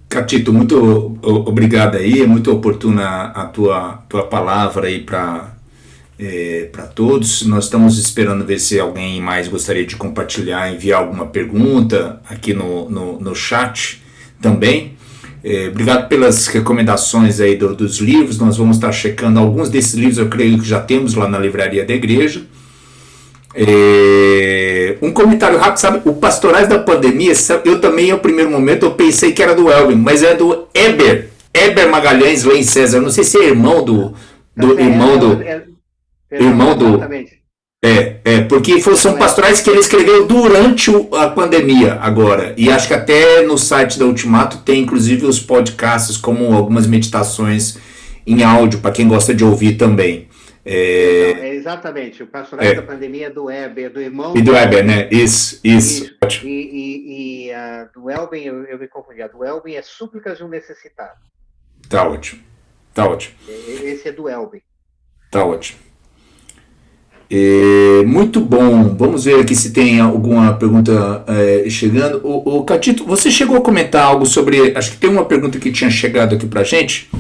Catito, muito obrigado aí, é muito oportuna a tua palavra aí para todos. Nós estamos esperando ver se alguém mais gostaria de compartilhar, enviar alguma pergunta aqui no chat também. Obrigado pelas recomendações aí dos livros. Nós vamos estar checando alguns desses livros, eu creio que já temos lá na livraria da igreja. Um comentário rápido, sabe? O Pastorais da Pandemia, eu também, no primeiro momento, eu pensei que era do Elvin, mas é do Eber Magalhães Lane César. Não sei se é irmão do irmão do. Exatamente. Porque são pastorais que ele escreveu durante a pandemia agora. E acho que até no site da Ultimato tem inclusive os podcasts, como algumas meditações em áudio, para quem gosta de ouvir também. Exatamente. O Pastorais da Pandemia é do Eber, do irmão. E do Eber, né? Isso. Ótimo. E do Elben, eu me confundi. A do Elben é Súplicas de um Necessitado. Tá ótimo. Esse é do Elben. Tá ótimo. Muito bom. Vamos ver aqui se tem alguma pergunta chegando. O Catito, você chegou a comentar algo sobre. Acho que tem uma pergunta que tinha chegado aqui pra gente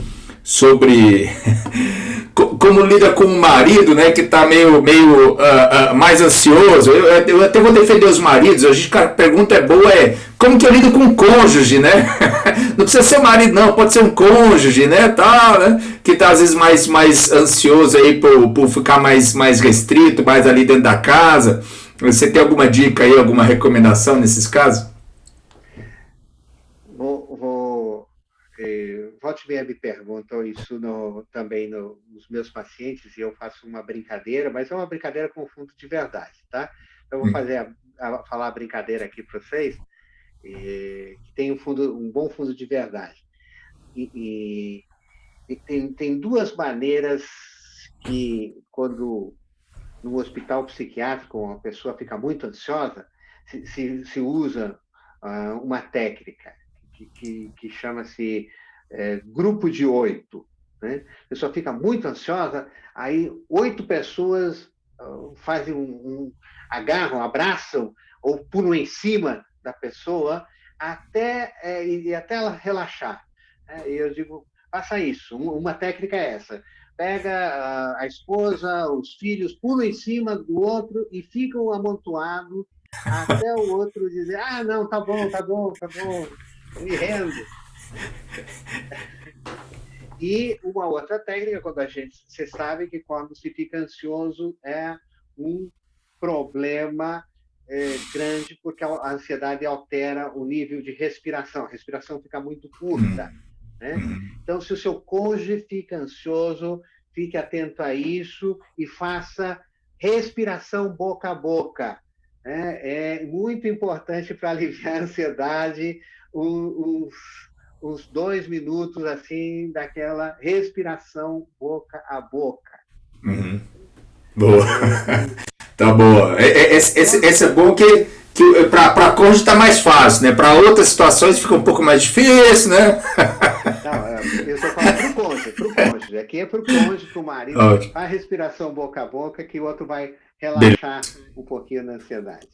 sobre como lida com o marido, né, que está meio mais ansioso. Eu até vou defender os maridos. A pergunta boa como que eu lido com o cônjuge, né? Não precisa ser marido, não, pode ser um cônjuge, né, tal, né, que está às vezes mais ansioso aí por ficar mais restrito, mais ali dentro da casa. Você tem alguma dica aí, alguma recomendação nesses casos? Volte e meia me perguntam isso também nos meus pacientes, e eu faço uma brincadeira, mas é uma brincadeira com fundo de verdade, tá? eu vou falar a brincadeira aqui para vocês, que tem um bom fundo de verdade. E tem duas maneiras que, quando no hospital psiquiátrico uma pessoa fica muito ansiosa, se usa uma técnica que chama-se grupo de 8. Né? A pessoa fica muito ansiosa, aí 8 pessoas fazem agarram, abraçam ou pulam em cima da pessoa até ela relaxar. E eu digo, faça isso. Uma técnica é essa. Pega a esposa, os filhos, pulam em cima do outro e ficam amontoados até o outro dizer, não, tá bom, eu me rendo. E uma outra técnica, você sabe que quando se fica ansioso é um problema grande, porque a ansiedade altera o nível de respiração. A respiração fica muito curta. Né? Então, se o seu cônjuge fica ansioso, fique atento a isso e faça respiração boca a boca. Né? É muito importante para aliviar a ansiedade, uns 2 minutos assim daquela respiração boca a boca. Boa. Tá boa. Esse é bom que para cônjuge está mais fácil, né? Para outras situações fica um pouco mais difícil, né? Não, eu estou falando pro cônjuge. Aqui é pro cônjuge, pro marido. A respiração boca a boca que o outro vai relaxar um pouquinho na ansiedade.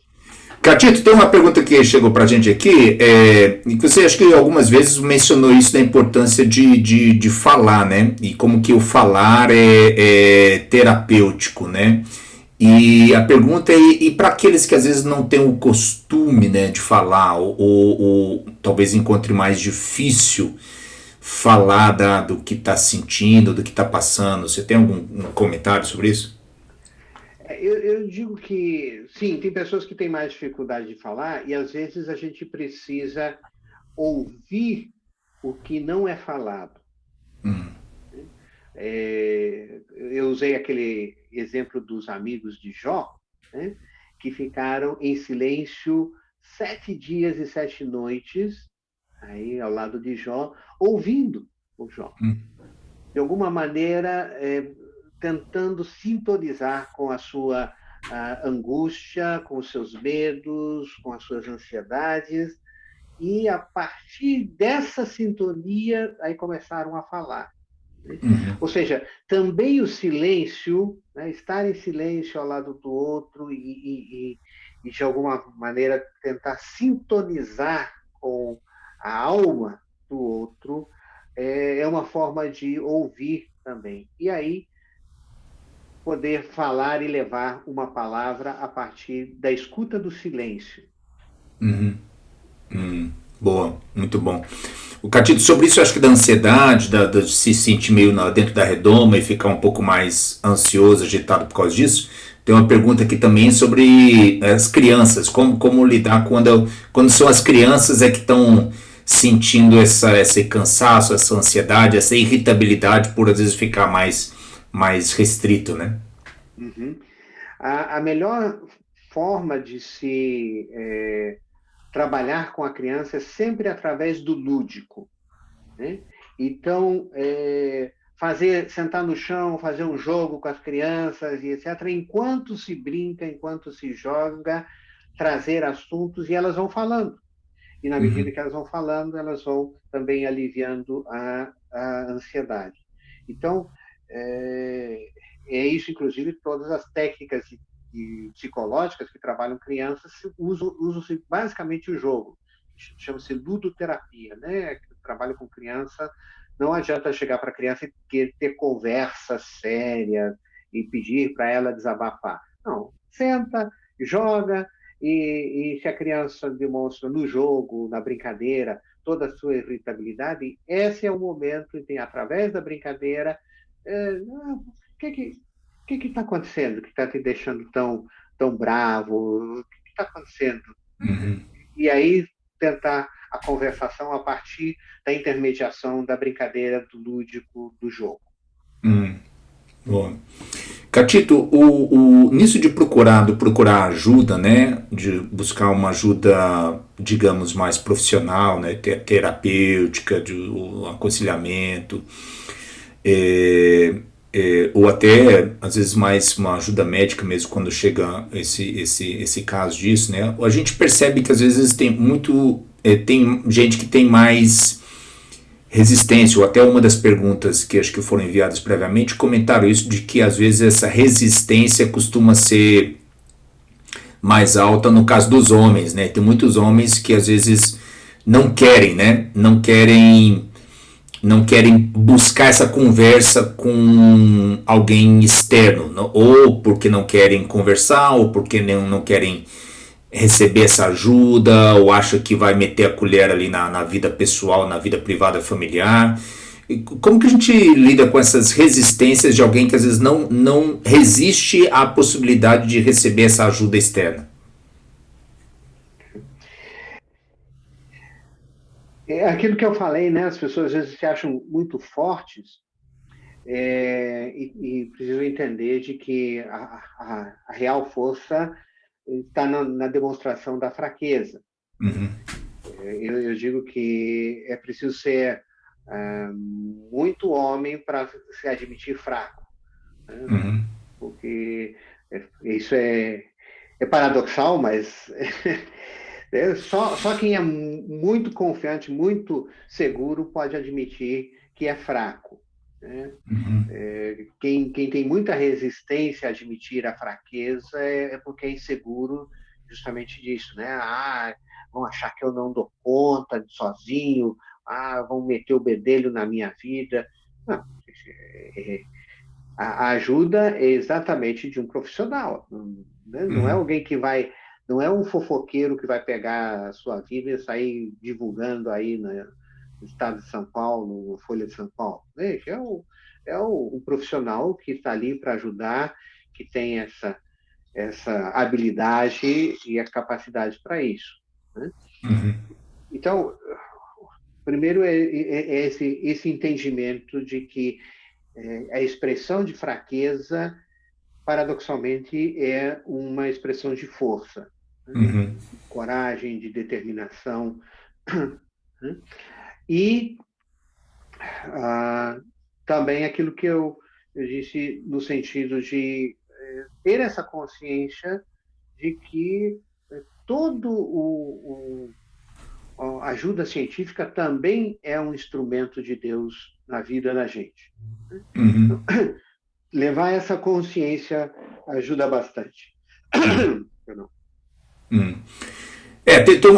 Catito, tem uma pergunta que chegou pra gente aqui, e você acho que algumas vezes mencionou isso da importância de falar, né? E como que o falar é terapêutico, né? E a pergunta é, e para aqueles que às vezes não têm o costume, né, de falar, ou talvez encontre mais difícil falar do que está sentindo, do que está passando, você tem algum comentário sobre isso? Eu digo que, sim, tem pessoas que têm mais dificuldade de falar e, às vezes, a gente precisa ouvir o que não é falado. Eu usei aquele exemplo dos amigos de Jó, né, que ficaram em silêncio 7 dias e 7 noites, aí ao lado de Jó, ouvindo o Jó. De alguma maneira, tentando sintonizar com a sua angústia, com os seus medos, com as suas ansiedades, e a partir dessa sintonia, aí começaram a falar. Ou seja, também o silêncio, né, estar em silêncio ao lado do outro e de alguma maneira tentar sintonizar com a alma do outro é uma forma de ouvir também. E aí poder falar e levar uma palavra a partir da escuta do silêncio. Boa, muito bom. O Catito, sobre isso, eu acho que da ansiedade, de se sentir meio dentro da redoma e ficar um pouco mais ansioso, agitado por causa disso, tem uma pergunta aqui também sobre as crianças, como lidar quando são as crianças que estão sentindo esse cansaço, essa ansiedade, essa irritabilidade por às vezes ficar mais restrito, né? A melhor forma de se trabalhar com a criança é sempre através do lúdico. Né? Então, sentar no chão, fazer um jogo com as crianças, e etc., enquanto se brinca, enquanto se joga, trazer assuntos e elas vão falando. E na medida que elas vão falando, elas vão também aliviando a ansiedade. Então, isso, inclusive, todas as técnicas psicológicas que trabalham crianças usam-se basicamente o jogo. Chama-se ludoterapia, né? Trabalho com criança. Não adianta chegar para a criança e ter conversas sérias e pedir para ela desabafar. Não, senta, joga, e se a criança demonstra no jogo, na brincadeira, toda a sua irritabilidade, esse é o momento em que, através da brincadeira, o que está acontecendo que está te deixando tão bravo? O que está acontecendo? E aí tentar a conversação a partir da intermediação da brincadeira, do lúdico, do jogo. Bom. Catito, nisso de procurar ajuda, né, de buscar uma ajuda, digamos, mais profissional, né, terapêutica, o aconselhamento, é, ou até, às vezes, mais uma ajuda médica mesmo quando chega esse caso disso, né, a gente percebe que às vezes tem gente que tem mais resistência, ou até uma das perguntas que acho que foram enviadas previamente, comentaram isso, de que às vezes essa resistência costuma ser mais alta no caso dos homens, né? Tem muitos homens que às vezes não querem, né? Não querem buscar essa conversa com alguém externo, ou porque não querem conversar, ou porque não querem receber essa ajuda, ou acha que vai meter a colher ali na vida pessoal, na vida privada familiar. Como que a gente lida com essas resistências de alguém que às vezes não resiste à possibilidade de receber essa ajuda externa? É aquilo que eu falei, né? As pessoas às vezes se acham muito fortes, e precisam entender de que a real força está na demonstração da fraqueza. Uhum, Eu digo que é preciso ser muito homem para se admitir fraco, né? uhum, Porque isso é paradoxal, mas só quem é muito confiante, muito seguro, pode admitir que é fraco, né? uhum, Quem tem muita resistência a admitir a fraqueza é porque é inseguro justamente disso, né? Vão achar que eu não dou conta sozinho, vão meter o bedelho na minha vida. Não, a ajuda é exatamente de um profissional, né? Não é uhum, alguém que vai, não é um fofoqueiro que vai pegar a sua vida e sair divulgando aí no estado de São Paulo, na Folha de São Paulo. Veja, um profissional que está ali para ajudar, que tem essa habilidade e a capacidade para isso, né? uhum, Então, primeiro é esse entendimento de que a expressão de fraqueza, paradoxalmente, é uma expressão de força, né? uhum, De coragem, de determinação, né? E ah, também aquilo que eu disse no sentido de ter essa consciência de que todo a ajuda científica também é um instrumento de Deus na vida da gente. uhum, Então, levar essa consciência ajuda bastante. Perdão. uhum.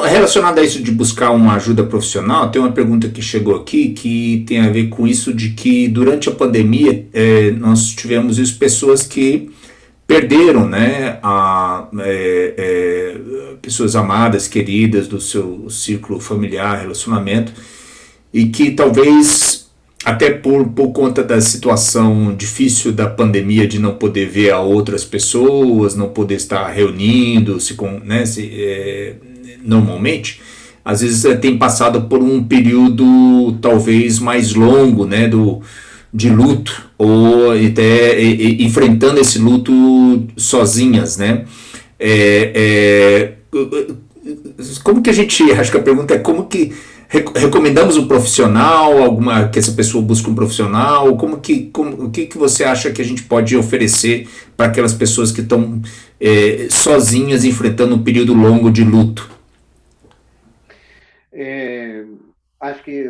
Relacionado a isso de buscar uma ajuda profissional, tem uma pergunta que chegou aqui que tem a ver com isso de que durante a pandemia nós tivemos isso, pessoas que perderam, né, pessoas amadas, queridas do seu círculo familiar, relacionamento, e que talvez até por conta da situação difícil da pandemia de não poder ver a outras pessoas, não poder estar reunindo, né, normalmente, às vezes tem passado por um período talvez mais longo, né, de luto, ou até enfrentando esse luto sozinhas, né? É, como que a gente, acho que a pergunta é como que recomendamos um profissional, que essa pessoa busque um profissional, o que você acha que a gente pode oferecer para aquelas pessoas que estão sozinhas enfrentando um período longo de luto? É, acho que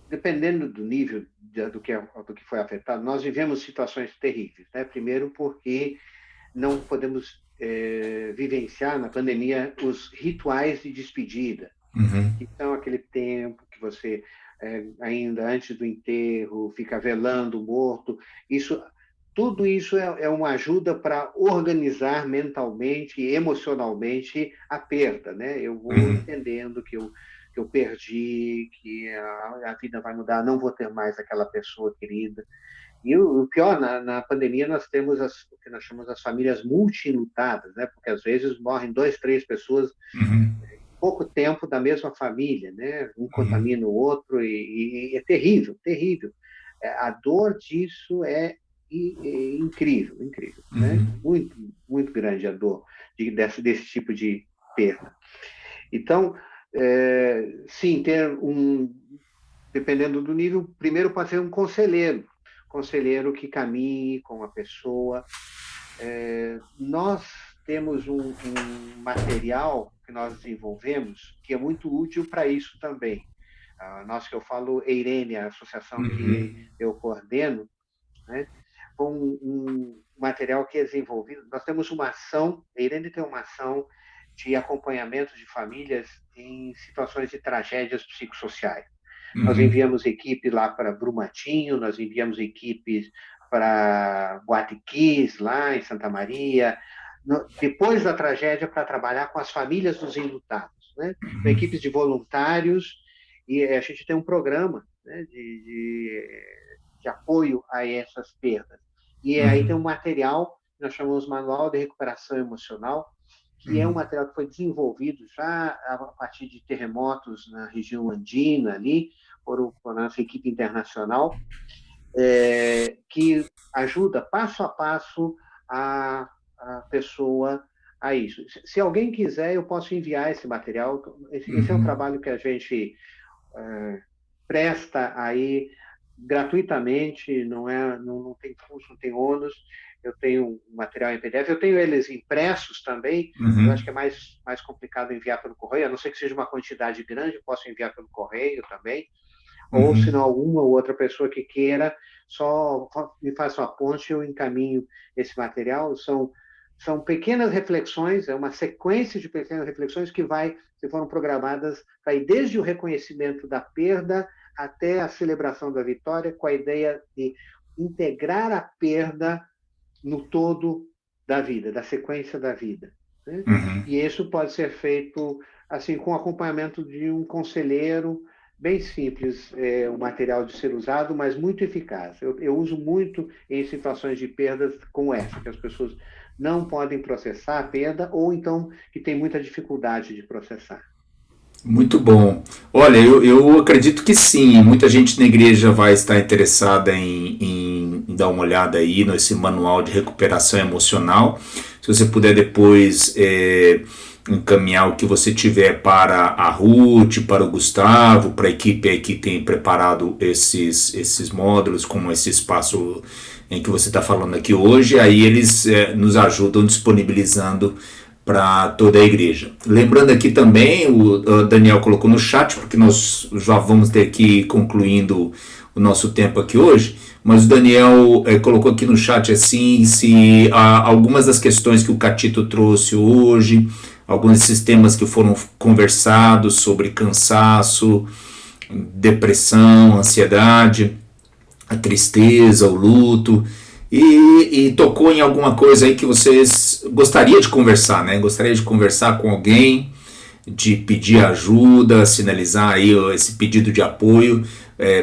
dependendo do nível do que foi afetado, nós vivemos situações terríveis, né? Primeiro porque não podemos vivenciar na pandemia os rituais de despedida, Uhum, que são aquele tempo que você, ainda antes do enterro, fica velando o morto. Tudo isso é uma ajuda para organizar mentalmente e emocionalmente a perda, né? Eu vou uhum, entendendo que eu perdi, que a vida vai mudar, não vou ter mais aquela pessoa querida. E o pior, na pandemia, nós temos o que nós chamamos as famílias multilutadas, né? Porque às vezes morrem dois, três pessoas uhum, pouco tempo da mesma família, né? Um uhum, contamina o outro e é terrível, terrível. A dor disso é incrível, incrível, né? Muito, muito grande a dor desse tipo de perda. Então, sim, dependendo do nível, primeiro pode ser um conselheiro que caminhe com a pessoa. Nós temos um material que nós desenvolvemos que é muito útil para isso também. Nós, que eu falo, EIRENE, a associação que eu coordeno, né? Um material que é desenvolvido. Nós temos uma ação, a EIRENE tem uma ação de acompanhamento de famílias em situações de tragédias psicossociais. Nós enviamos equipe lá para Brumadinho, nós enviamos equipes para Guatiquis, lá em Santa Maria, depois da tragédia, para trabalhar com as famílias dos enlutados, né? Com equipes de voluntários, e a gente tem um programa, né, de apoio a essas perdas. E aí tem um material que nós chamamos Manual de Recuperação Emocional, que é um material que foi desenvolvido já a partir de terremotos na região andina, ali, por nossa equipe internacional, que ajuda passo a passo a pessoa a isso. Se alguém quiser, eu posso enviar esse material. Esse é um trabalho que a gente presta aí gratuitamente, não tem custo, não tem ônus. Eu tenho um material em PDF, eu tenho eles impressos também. Eu acho que é mais complicado enviar pelo correio, a não ser que seja uma quantidade grande, eu posso enviar pelo correio também. Ou, se não, alguma ou outra pessoa que queira, só me faça uma ponte, eu encaminho esse material. São pequenas reflexões, é uma sequência de pequenas reflexões que foram programadas para ir desde o reconhecimento da perda até a celebração da vitória, com a ideia de integrar a perda no todo da vida, da sequência da vida, né? E isso pode ser feito assim com acompanhamento de um conselheiro, bem simples, o material de ser usado, mas muito eficaz. Eu uso muito em situações de perdas como essa, que as pessoas não podem processar a perda, ou então que tem muita dificuldade de processar. Muito bom. Olha, eu acredito que sim, muita gente na igreja vai estar interessada em dar uma olhada aí nesse manual de recuperação emocional. Se você puder depois encaminhar o que você tiver para a Ruth, para o Gustavo, para a equipe aí que tem preparado esses módulos, como esse espaço em que você está falando aqui hoje, aí eles nos ajudam disponibilizando para toda a igreja. Lembrando aqui também, o Daniel colocou no chat, porque nós já vamos ter que ir concluindo o nosso tempo aqui hoje, mas o Daniel colocou aqui no chat assim, se algumas das questões que o Catito trouxe hoje, alguns desses temas que foram conversados sobre cansaço, depressão, ansiedade, a tristeza, o luto, e tocou em alguma coisa aí que vocês gostariam de conversar, né? Gostaria de conversar com alguém, de pedir ajuda, sinalizar aí esse pedido de apoio.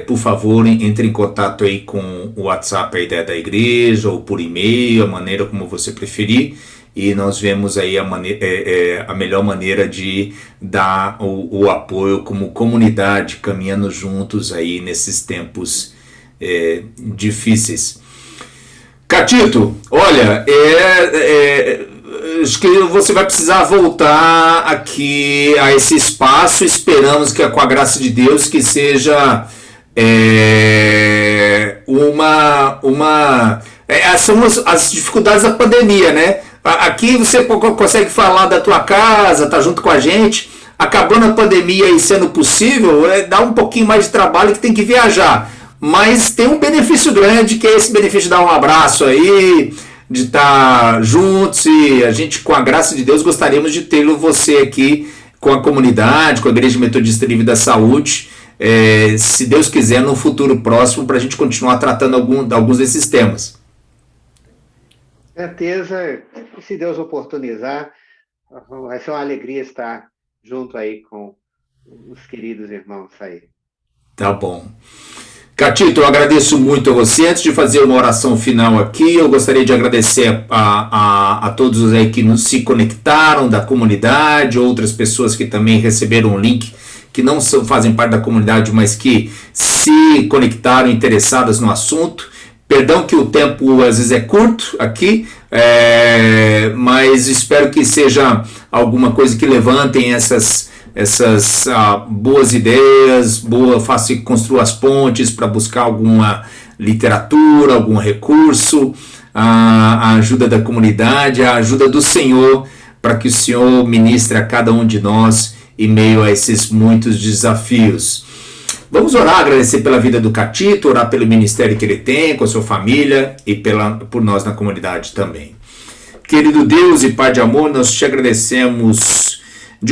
Por favor, entre em contato aí com o WhatsApp aí da igreja, ou por e-mail, a maneira como você preferir, e nós vemos aí a melhor maneira de dar o apoio como comunidade, caminhando juntos aí nesses tempos difíceis. Catito, olha, acho que você vai precisar voltar aqui a esse espaço. Esperamos que, com a graça de Deus, que seja são as dificuldades da pandemia, né? Aqui você consegue falar da tua casa, tá junto com a gente. Acabando a pandemia e sendo possível, dá um pouquinho mais de trabalho, que tem que viajar. Mas tem um benefício grande, que é esse benefício de dar um abraço aí, de estar juntos, e a gente, com a graça de Deus, gostaríamos de ter você aqui com a comunidade, com a Igreja Metodista Livre da Saúde, se Deus quiser, no futuro próximo, para a gente continuar tratando alguns desses temas. Certeza, se Deus oportunizar, vai ser uma alegria estar junto aí com os queridos irmãos aí. Tá bom. Catito, eu agradeço muito a você. Antes de fazer uma oração final aqui, eu gostaria de agradecer a todos aí que se conectaram da comunidade, outras pessoas que também receberam o link, que não fazem parte da comunidade, mas que se conectaram, interessadas no assunto. Perdão que o tempo às vezes é curto aqui, mas espero que seja alguma coisa que levantem essas boas ideias, faça que construa as pontes para buscar alguma literatura, algum recurso, a ajuda da comunidade, a ajuda do Senhor, para que o Senhor ministre a cada um de nós em meio a esses muitos desafios. Vamos orar, agradecer pela vida do Catito, orar pelo ministério que ele tem, com a sua família e por nós na comunidade também. Querido Deus e Pai de amor, nós te agradecemos